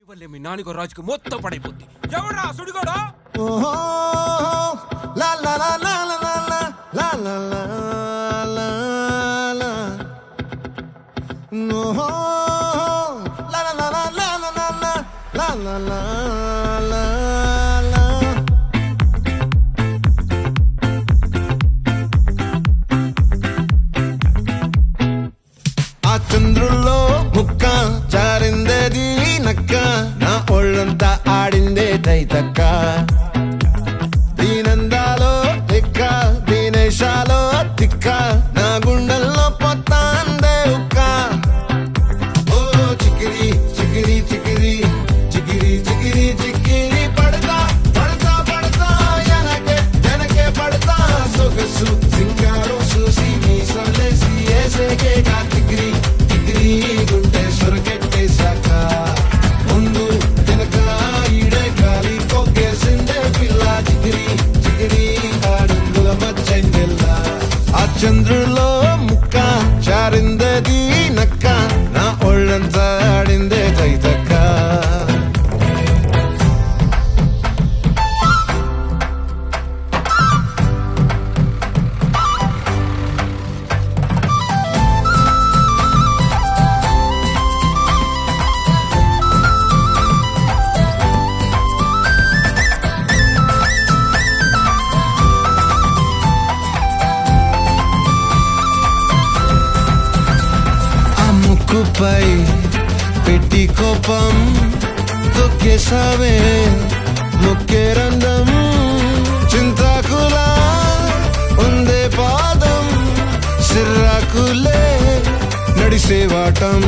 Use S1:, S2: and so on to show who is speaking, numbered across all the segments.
S1: వల్లే మీ నాన్నగో రాజుకి మొత్తం పడైపోద్ది. ఎవరా సుడిగోడా?
S2: లా లా లా లా లా లా లా లా లా లా లా ఓహో లా లా లా లా లా లా లా లా లా లా లా ఆ చంద్రుల్లో ముక్క జారిందేది నక్క నా ఒళ్ళంతా ఆడిందే తైతక్క దీనందాలో తిక్క దీనేశాలో తిక్క నా గుండెల్లో పొత్తాందే ఉక్క ఓ చికిరి చికిరి చికిరి చికిరి చికిరి చికిరి పడతా పడతా పడతా ఎనకే ఎనకే పడతా సొగసు సింగారు చూసి మీసలేసి ఏసేకే కా చికిరి చికిరి గుండె సొరకెట్టేశాక ముందు వెనక ఈడే గాలి కొగ్గేసిందే పిల్ల చికిరి చికిరి ఆడుంగుల మచ్చండెల్ల ఆ చంద్రులో ముక్క చారిందది నక్క నా ఒళ్ళంతా ఆడిందే తైతక్క ముక్కుపై పెట్టి కోపం తొక్కేసావే ముక్కే రంధం చింతాకులా ఉందే పాదం సిర్రాకులే నడిసేవాటం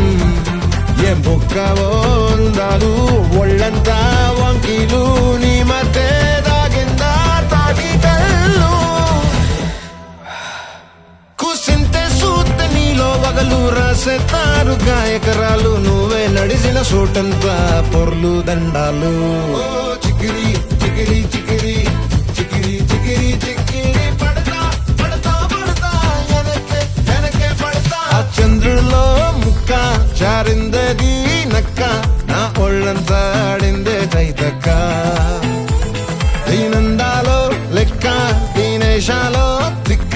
S2: ఏ బొక్కవో ఉందాలు ఒళ్ళంతా వంకీలు నీ మధ్య దాగిందా తాటి కళ్ళు కూసింతే సూత నీలో వగలు రాసేతారు గాయకరాలు నువ్వే నడిసిన సూటంతా పొర్లు దండాలు చికిరి చికిరి చికిరి చికిరి చికిరి చికిరి పడతా పడతా పడతా ఎనకే ఎనకే పడతా ఆ చంద్రుల్లో ముక్క చారిందది నక్క నా ఒళ్ళంతా ఆడిందే తైతక్క దీనందాలో లెక్క దీనేశాలో తిక్క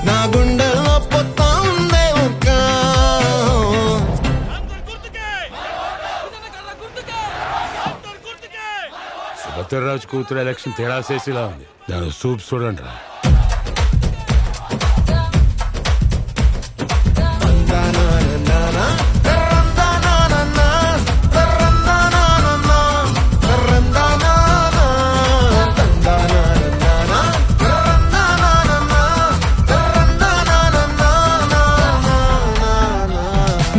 S2: నా గుండెల్లో పొత్తా ఉందే ఒక్క
S3: సుభద్రరాజు కూతురు ఎలక్షన్ తేడా చేసేలా ఉంది. దాని సూప్ చూడండి రా.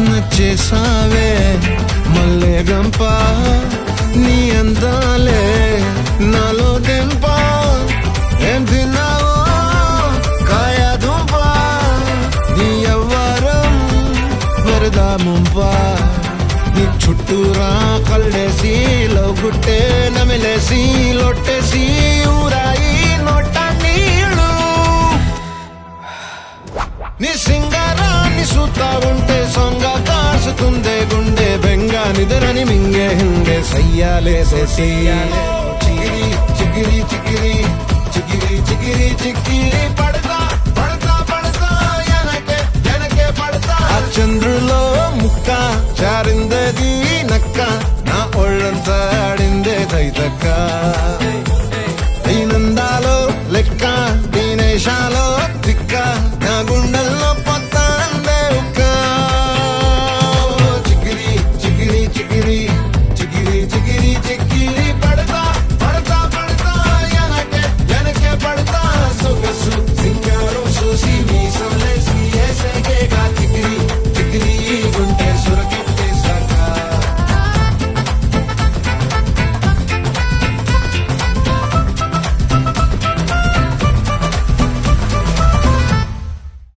S2: నచ్చేసావే మల్లె గంప నీ అందాలే నాలో దెంప ఏం తిన్నావో కాయ దుంప నీ అవ్వారం వరదా ముంప నీ చుట్టూరా కళ్ళేసి లవ్గుట్టే నమిలేసి లొట్టేసి ఊరాయి నోట నీళ్ళు నీ సింగారాన్ని సూతా ఉంటే సొంగ కాసుతుందే గుండె బెంగ నిదరని మింగే హిందే సయ్యాలేసేసి చికిరి చికిరి చికిరి చికిరి చికిరి చికిరి పడతా పడతా పడతా ఎనకే ఎనకే పడతా ఆ చంద్రులో ముక్క చారిందది నక్క నా ఒళ్ళంతా ఆడిందే తైతక్క